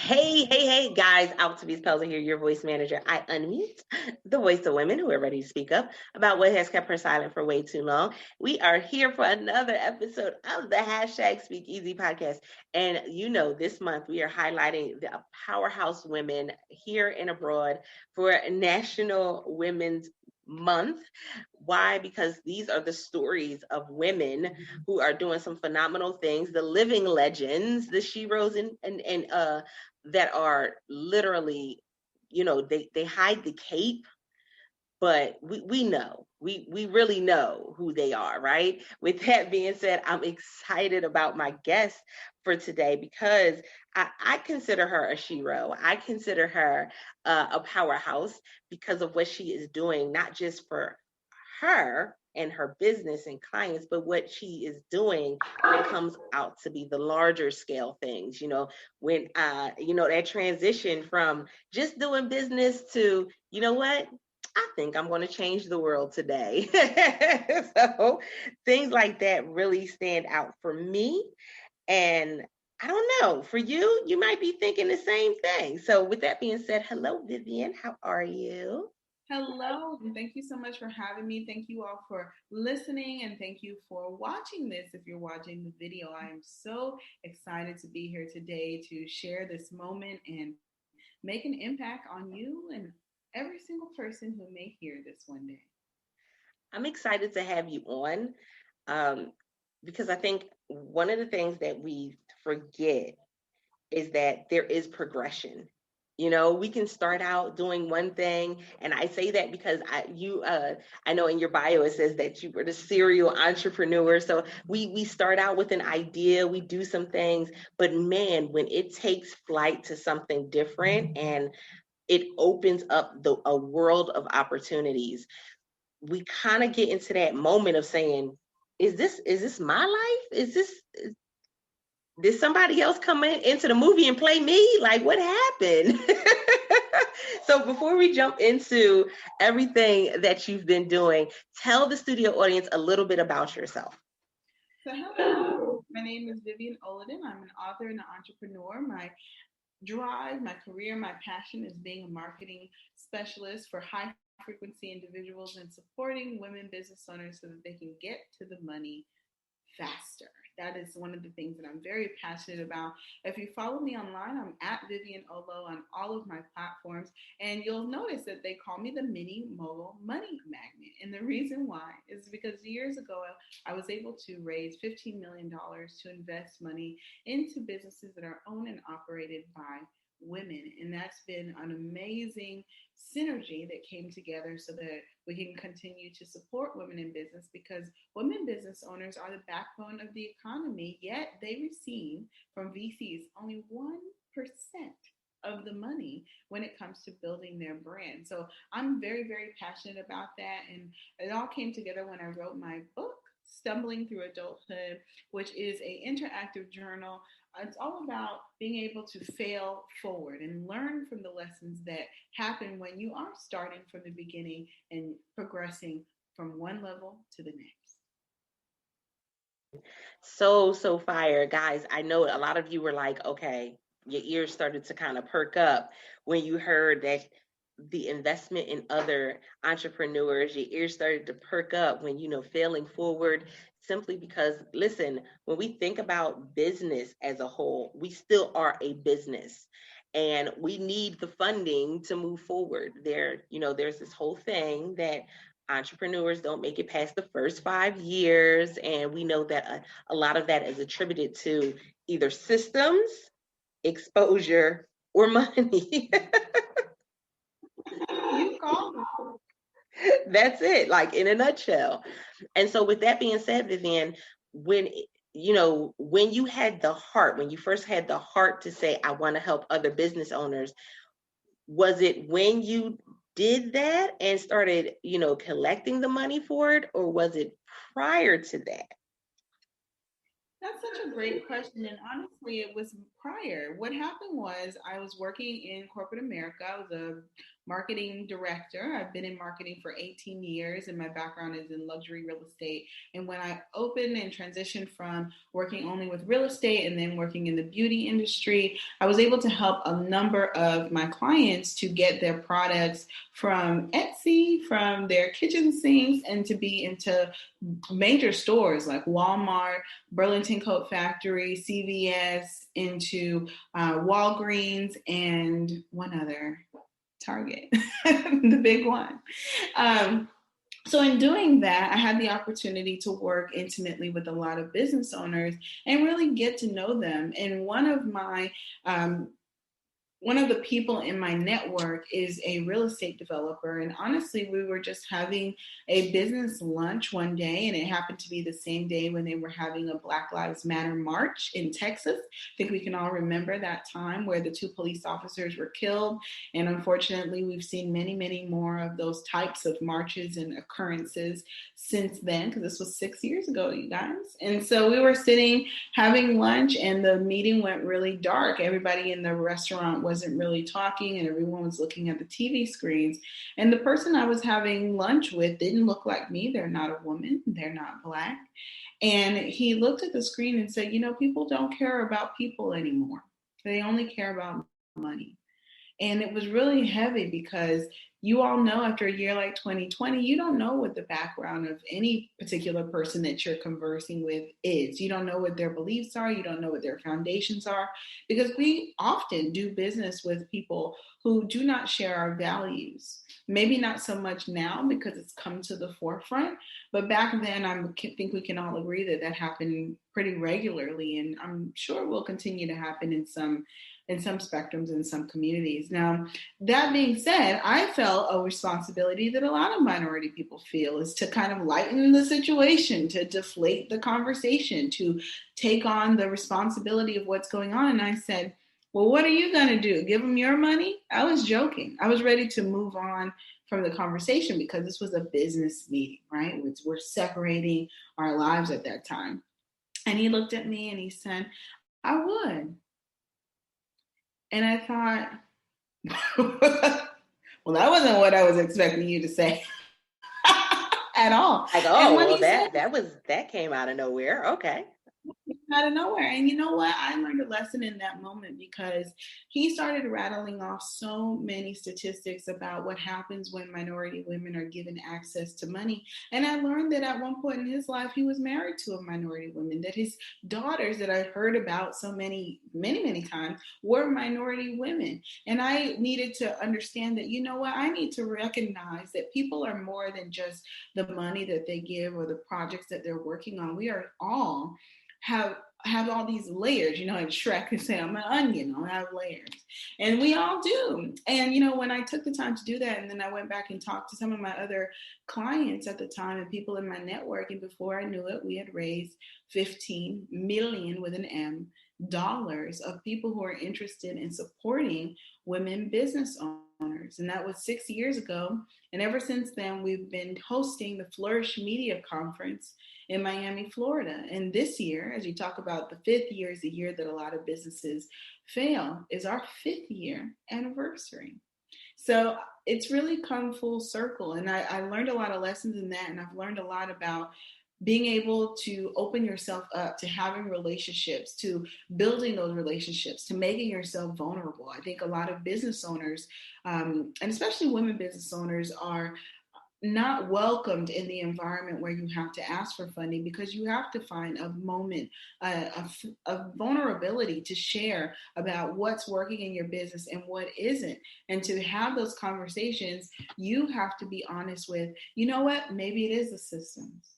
Hey, guys, Altovise here, your voice manager. I unmute the voice of women who are ready to speak up about what has kept her silent for way too long. We are here for another episode of the #SpeakEasy Podcast. And this month we are highlighting the powerhouse women here and abroad for National Women's Month. Why? Because these are the stories of women who are doing some phenomenal things, the living legends, the sheroes and that are literally, they hide the cape, but we know, we really know who they are, right? With that being said, I'm excited about my guest for today because I consider her a shero. I consider her a powerhouse because of what she is doing, not just for her and her business and clients, but what she is doing when it comes out to be the larger scale things, when that transition from just doing business to, what, I think I'm going to change the world today. So things like that really stand out for me. And I don't know, for you, you might be thinking the same thing. So with that being said, hello, Vivian, how are you? Hello, and thank you so much for having me. Thank you all for listening, and thank you for watching this. If you're watching the video, I am so excited to be here today to share this moment and make an impact on you and every single person who may hear this one day. I'm excited to have you on um, because I think one of the things that we forget is that there is progression. We can start out doing one thing, and I say that because I know in your bio it says that you were the serial entrepreneur. So we start out with an idea, we do some things, but man, when it takes flight to something different and it opens up a world of opportunities, we kind of get into that moment of saying, is this my life? Did somebody else come into the movie and play me? Like, what happened? So before we jump into everything that you've been doing, tell the studio audience a little bit about yourself. So, hello, my name is Vivian Olodun. I'm an author and an entrepreneur. My drive, my career, my passion is being a marketing specialist for high frequency individuals and supporting women business owners so that they can get to the money faster. That is one of the things that I'm very passionate about. If you follow me online, I'm at Vivian Olo on all of my platforms, and you'll notice that they call me the mini mogul money magnet. And the reason why is because years ago, I was able to raise $15 million to invest money into businesses that are owned and operated by women. And that's been an amazing synergy that came together so that we can continue to support women in business, because women business owners are the backbone of the economy, yet they receive from VCs only 1% of the money when it comes to building their brand. So I'm very, very passionate about that. And it all came together when I wrote my book, Stumbling Through Adulthood, which is an interactive journal. It's all about being able to fail forward and learn from the lessons that happen when you are starting from the beginning and progressing from one level to the next. So fire, guys. I know a lot of you were like, okay, your ears started to kind of perk up when you heard that the investment in other entrepreneurs. Your ears started to perk up when, failing forward, simply because, listen, when we think about business as a whole, we still are a business. And we need the funding to move forward. There's this whole thing that entrepreneurs don't make it past the first 5 years. And we know that a lot of that is attributed to either systems, exposure, or money. You called it. That's it, like in a nutshell. And so with that being said, Vivian, when when you had the heart, when you first had the heart to say, I want to help other business owners, was it when you did that and started, collecting the money for it, or was it prior to that? That's such a great question. And honestly, it was prior. What happened was I was working in corporate America. I was a marketing director. I've been in marketing for 18 years, and my background is in luxury real estate. And when I opened and transitioned from working only with real estate and then working in the beauty industry, I was able to help a number of my clients to get their products from Etsy, from their kitchen sinks, and to be into major stores like Walmart, Burlington Coat Factory, CVS, into Walgreens, and one other, Target, the big one. So in doing that, I had the opportunity to work intimately with a lot of business owners and really get to know them. And one of the people in my network is a real estate developer. And honestly, we were just having a business lunch one day, and it happened to be the same day when they were having a Black Lives Matter march in Texas. I think we can all remember that time where the 2 police officers were killed. And unfortunately, we've seen many, many more of those types of marches and occurrences since then, because this was 6 years ago, you guys. And so we were sitting having lunch, and the meeting went really dark. Everybody in the restaurant wasn't really talking, and everyone was looking at the TV screens. And the person I was having lunch with didn't look like me. They're not a woman. They're not Black. And he looked at the screen and said, people don't care about people anymore. They only care about money. And it was really heavy because you all know after a year like 2020, you don't know what the background of any particular person that you're conversing with is. You don't know what their beliefs are. You don't know what their foundations are, because we often do business with people who do not share our values. Maybe not so much now because it's come to the forefront, but back then I think we can all agree that happened pretty regularly, and I'm sure will continue to happen in some spectrums in some communities. Now, that being said, I felt a responsibility that a lot of minority people feel, is to kind of lighten the situation, to deflate the conversation, to take on the responsibility of what's going on. And I said, well, what are you going to do? Give them your money? I was joking. I was ready to move on from the conversation because this was a business meeting, right? We're separating our lives at that time. And he looked at me and he said, I would. And I thought, well, that wasn't what I was expecting you to say at all. Like, oh, well, that came out of nowhere. Okay. Out of nowhere. And you know what? I learned a lesson in that moment, because he started rattling off so many statistics about what happens when minority women are given access to money. And I learned that at one point in his life, he was married to a minority woman, that his daughters that I heard about so many times were minority women. And I needed to understand that, you know what? I need to recognize that people are more than just the money that they give or the projects that they're working on. We are all have all these layers, and Shrek can say, I'm an onion, I have layers. And we all do. And, when I took the time to do that, and then I went back and talked to some of my other clients at the time and people in my network, and before I knew it, we had raised 15 million with an M dollars of people who are interested in supporting women business owners. And that was 6 years ago. And ever since then, we've been hosting the Flourish Media Conference in Miami, Florida. And this year, as you talk about the 5th year is the year that a lot of businesses fail, is our 5th year anniversary. So it's really come full circle. And I learned a lot of lessons in that. And I've learned a lot about being able to open yourself up to having relationships, to building those relationships, to making yourself vulnerable. I think a lot of business owners, and especially women business owners, are not welcomed in the environment where you have to ask for funding, because you have to find a moment of vulnerability to share about what's working in your business and what isn't. And to have those conversations, you have to be honest with, you know what, maybe it is the systems.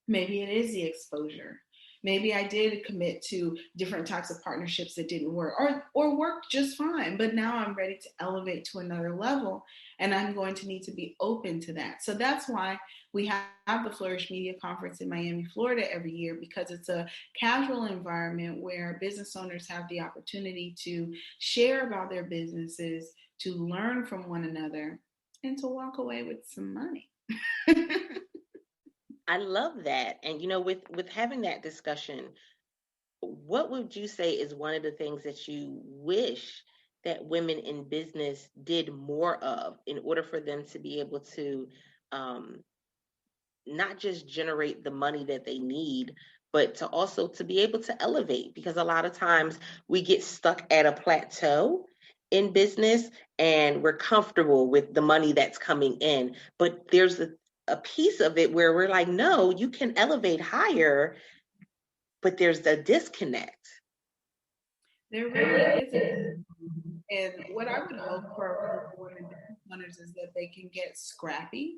Maybe it is the exposure. Maybe I did commit to different types of partnerships that didn't work or worked just fine, but now I'm ready to elevate to another level, and I'm going to need to be open to that. So that's why we have the Flourish Media Conference in Miami, Florida every year, because it's a casual environment where business owners have the opportunity to share about their businesses, to learn from one another, and to walk away with some money. I love that. And, with having that discussion, what would you say is one of the things that you wish that women in business did more of in order for them to be able to not just generate the money that they need, but to also to be able to elevate? Because a lot of times we get stuck at a plateau in business and we're comfortable with the money that's coming in, but there's a piece of it where we're like, no, you can elevate higher, but there's a disconnect. There really is. And what I would hope for women business owners is that they can get scrappy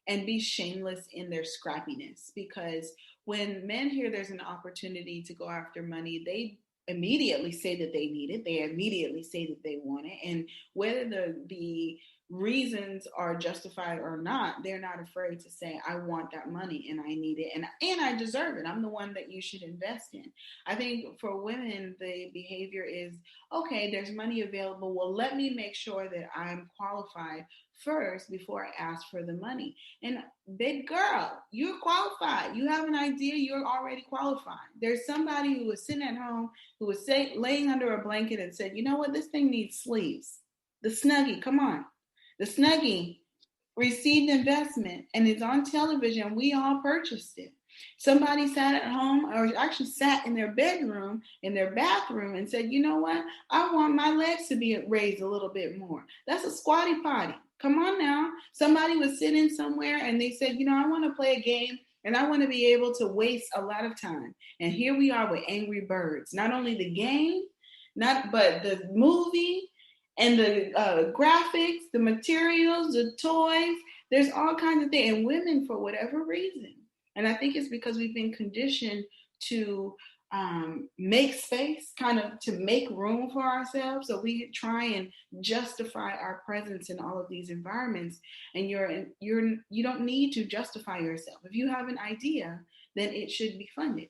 and be shameless in their scrappiness. Because when men hear there's an opportunity to go after money, they immediately say that they need it. They immediately say that they want it. And whether the reasons are justified or not, they're not afraid to say, I want that money and I need it and I deserve it. I'm the one that you should invest in. I think for women, the behavior is, okay, there's money available. Well, let me make sure that I'm qualified first before I ask for the money. And big girl, you're qualified. You have an idea, you're already qualified. There's somebody who was sitting at home who was laying under a blanket and said, you know what, this thing needs sleeves. The Snuggie, come on. The Snuggie received investment and is on television. We all purchased it. Somebody sat at home or actually sat in their bedroom, in their bathroom and said, you know what? I want my legs to be raised a little bit more. That's a squatty potty. Come on now. Somebody was sitting somewhere and they said, you know, I want to play a game and I want to be able to waste a lot of time. And here we are with Angry Birds. Not only the game, but the movie, and the graphics, the materials, the toys, there's all kinds of things. And women, for whatever reason, and I think it's because we've been conditioned to make space, kind of to make room for ourselves. So we try and justify our presence in all of these environments. And you don't need to justify yourself. If you have an idea, then it should be funded.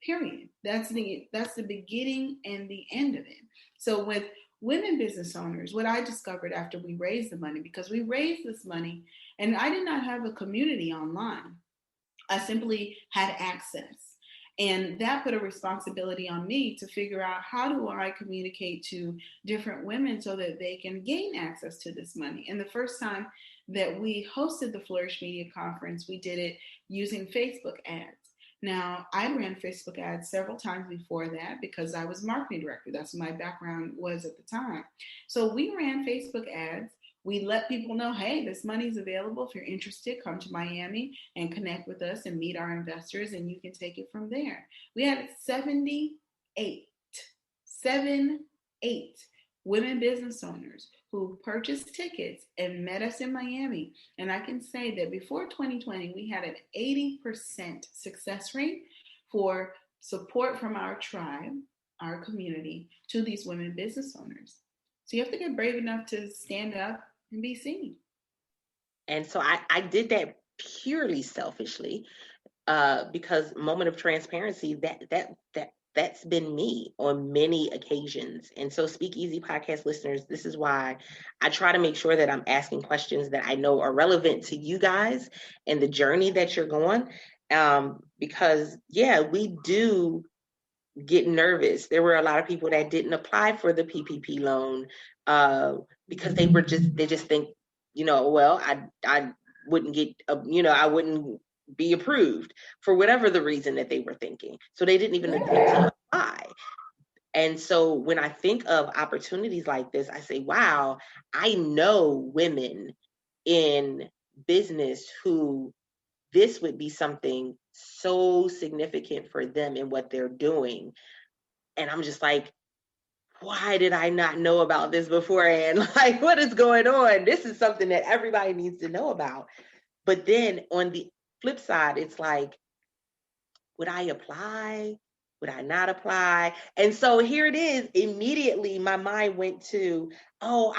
Period. That's the beginning and the end of it. So with women business owners, what I discovered after we raised the money, because we raised this money and I did not have a community online. I simply had access. And that put a responsibility on me to figure out how do I communicate to different women so that they can gain access to this money. And the first time that we hosted the Flourish Media Conference, we did it using Facebook ads. Now, I ran Facebook ads several times before that because I was marketing director. That's what my background was at the time. So we ran Facebook ads. We let people know, hey, this money's available. If you're interested, come to Miami and connect with us and meet our investors, and you can take it from there. We had 78 women business owners who purchased tickets and met us in Miami. And I can say that before 2020, we had an 80% success rate for support from our tribe, our community, to these women business owners. So you have to get brave enough to stand up and be seen. And so I did that purely selfishly because moment of transparency, that's been me on many occasions. And so SpeakEasy Podcast listeners, this is why I try to make sure that I'm asking questions that I know are relevant to you guys and the journey that you're going. Because yeah, we do get nervous. There were a lot of people that didn't apply for the PPP loan because they just think, you know, well, I wouldn't get, I wouldn't be approved for whatever the reason that they were thinking. So they didn't even attempt to apply. And so when I think of opportunities like this, I say, wow, I know women in business who this would be something so significant for them in what they're doing. And I'm just like, why did I not know about this beforehand? Like, what is going on? This is something that everybody needs to know about. But then on the flip side, it's like, would I apply? Would I not apply? And so here it is. Immediately, my mind went to, oh,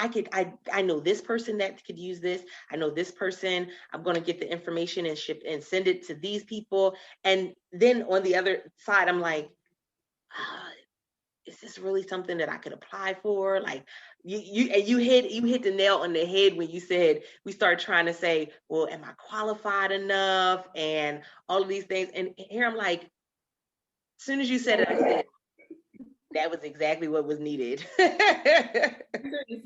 I know this person that could use this. I know this person. I'm going to get the information and ship and send it to these people. And then on the other side, I'm like, is this really something that I could apply for? Like you hit the nail on the head when you said we start trying to say, well, am I qualified enough? And all of these things. And here I'm like, as soon as you said it, I said, that was exactly what was needed.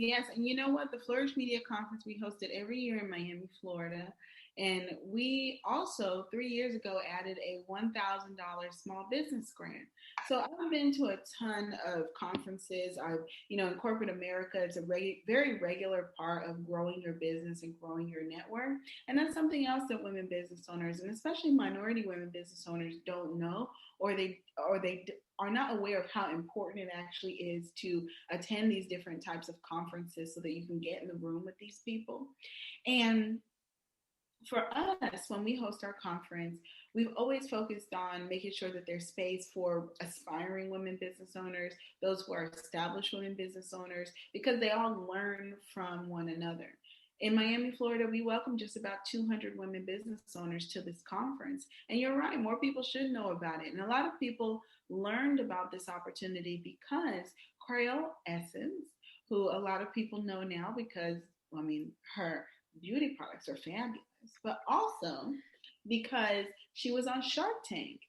yes. And you know what? The Flourish Media Conference we hosted every year in Miami, Florida. And we also 3 years ago added a $1,000 small business grant. So I've been to a ton of conferences. In corporate America, it's a very regular part of growing your business and growing your network. And that's something else that women business owners, and especially minority women business owners, don't know, or they are not aware of how important it actually is to attend these different types of conferences so that you can get in the room with these people. And for us, when we host our conference, we've always focused on making sure that there's space for aspiring women business owners, those who are established women business owners, because they all learn from one another. In Miami, Florida, we welcome just about 200 women business owners to this conference. And you're right, more people should know about it. And a lot of people learned about this opportunity because Creole Essence, who a lot of people know now because, her beauty products are fabulous, but also because she was on Shark Tank.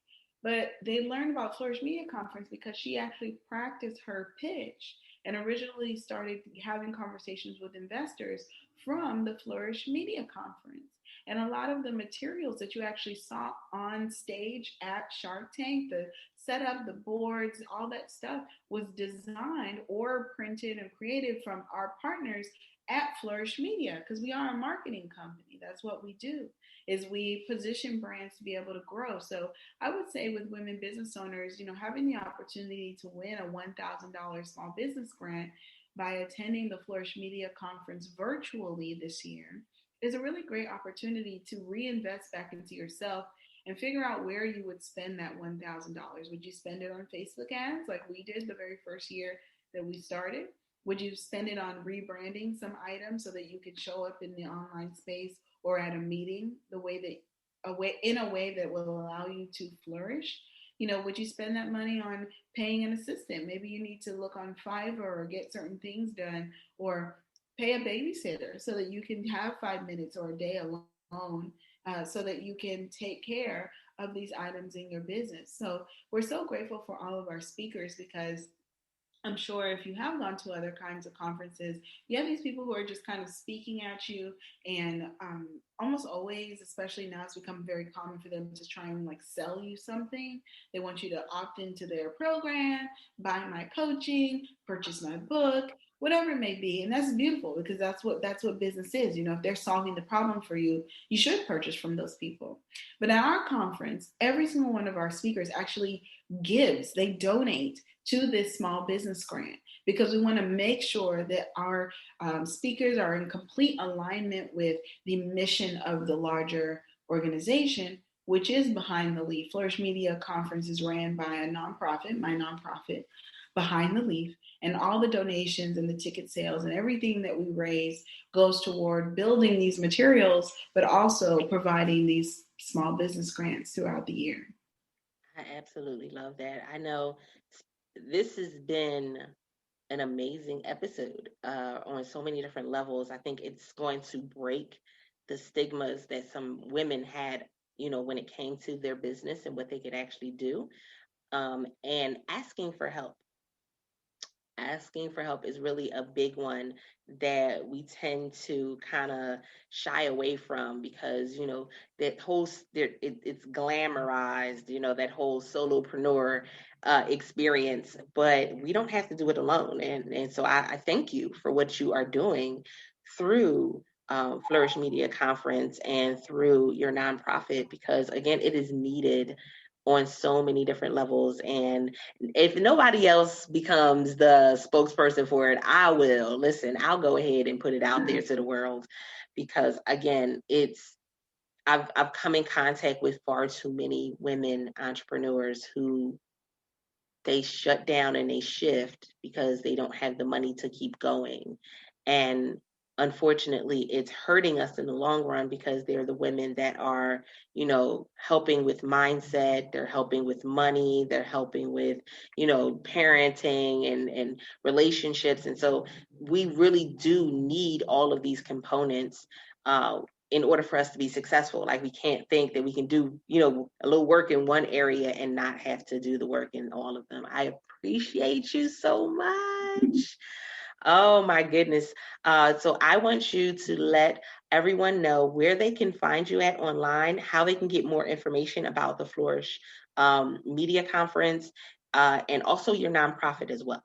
But they learned about Flourish Media Conference because she actually practiced her pitch and originally started having conversations with investors from the Flourish Media Conference. And a lot of the materials that you actually saw on stage at Shark Tank, the setup, the boards, all that stuff was designed or printed and created from our partners at Flourish Media, because we are a marketing company. That's what we do, is we position brands to be able to grow. So I would say with women business owners, having the opportunity to win a $1,000 small business grant by attending the Flourish Media Conference virtually this year is a really great opportunity to reinvest back into yourself and figure out where you would spend that $1,000. Would you spend it on Facebook ads like we did the very first year that we started? Would you spend it on rebranding some items so that you could show up in the online space or at a meeting in a way that will allow you to flourish? Would you spend that money on paying an assistant? Maybe you need to look on Fiverr or get certain things done, or pay a babysitter so that you can have 5 minutes or a day alone so that you can take care of these items in your business. So we're so grateful for all of our speakers, because I'm sure if you have gone to other kinds of conferences, you have these people who are just kind of speaking at you, and almost always, especially now, it's become very common for them to try and sell you something. They want you to opt into their program, buy my coaching, purchase my book, whatever it may be. And that's beautiful, because that's what business is. If they're solving the problem for you, you should purchase from those people. But at our conference, every single one of our speakers actually gives, they donate to this small business grant, because we want to make sure that our speakers are in complete alignment with the mission of the larger organization, which is Behind the Leaf. Flourish Media Conference is ran by a nonprofit, my nonprofit, Behind the Leaf, and all the donations and the ticket sales and everything that we raise goes toward building these materials, but also providing these small business grants throughout the year. I absolutely love that. I know this has been an amazing episode on so many different levels. I think it's going to break the stigmas that some women had, when it came to their business and what they could actually do. And asking for help. Asking for help is really a big one that we tend to kind of shy away from, because that whole it's glamorized, that whole solopreneur experience, but we don't have to do it alone. And so I thank you for what you are doing through Flourish Media Conference and through your nonprofit, because again, it is needed on so many different levels. And if nobody else becomes the spokesperson for it, I will. Listen, I'll go ahead and put it out there to the world, because again, I've come in contact with far too many women entrepreneurs who they shut down and they shift because they don't have the money to keep going. And unfortunately, it's hurting us in the long run, because they're the women that are, helping with mindset, they're helping with money, they're helping with, parenting and relationships. And so we really do need all of these components in order for us to be successful. Like, we can't think that we can do, a little work in one area and not have to do the work in all of them. I appreciate you so much. Oh my goodness. So I want you to let everyone know where they can find you at online, how they can get more information about the Flourish Media Conference, and also your nonprofit as well.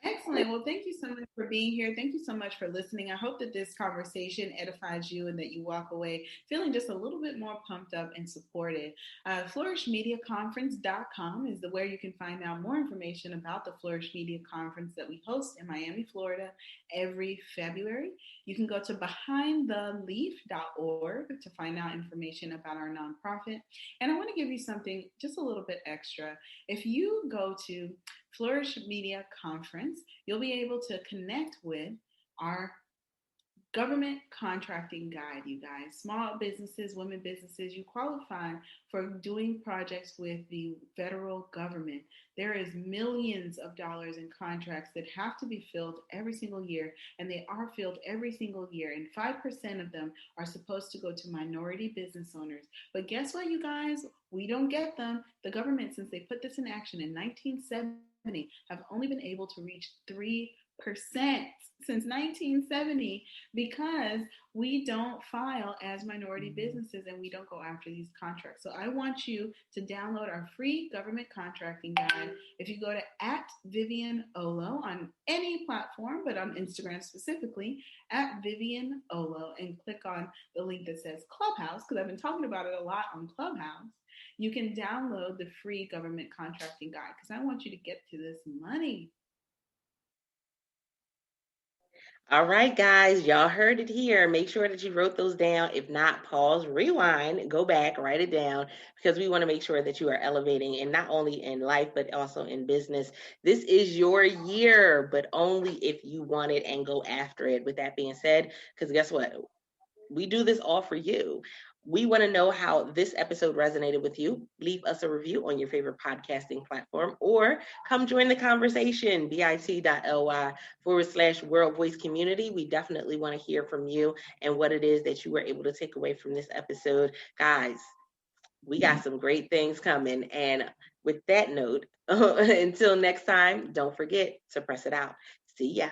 Excellent. Well, thank you so much for being here. Thank you so much for listening. I hope that this conversation edifies you and that you walk away feeling just a little bit more pumped up and supported. FlourishMediaConference.com is where you can find out more information about the Flourish Media Conference that we host in Miami, Florida every February. You can go to behindtheleaf.org to find out information about our nonprofit. And I want to give you something just a little bit extra. If you go to Flourish Media Conference, you'll be able to connect with our government contracting guide, you guys. Small businesses, women businesses, you qualify for doing projects with the federal government. There is millions of dollars in contracts that have to be filled every single year, and they are filled every single year. And 5% of them are supposed to go to minority business owners. But guess what, you guys? We don't get them. The government, since they put this in action in 1970, have only been able to reach 3% since 1970 because we don't file as minority businesses and we don't go after these contracts. So I want you to download our free government contracting guide. If you go to @Vivian Olo on any platform, but on Instagram specifically, @Vivian Olo, and click on the link that says Clubhouse, because I've been talking about it a lot on Clubhouse, you can download the free government contracting guide because I want you to get to this money. All right, guys, y'all heard it here. Make sure that you wrote those down. If not, pause, rewind, go back, write it down, because we want to make sure that you are elevating, and not only in life, but also in business. This is your year, but only if you want it and go after it. With that being said, because guess what? We do this all for you. We want to know how this episode resonated with you. Leave us a review on your favorite podcasting platform or come join the conversation, bit.ly/World Voice Community. We definitely want to hear from you and what it is that you were able to take away from this episode. Guys, we got some great things coming. And with that note, until next time, don't forget to press it out. See ya.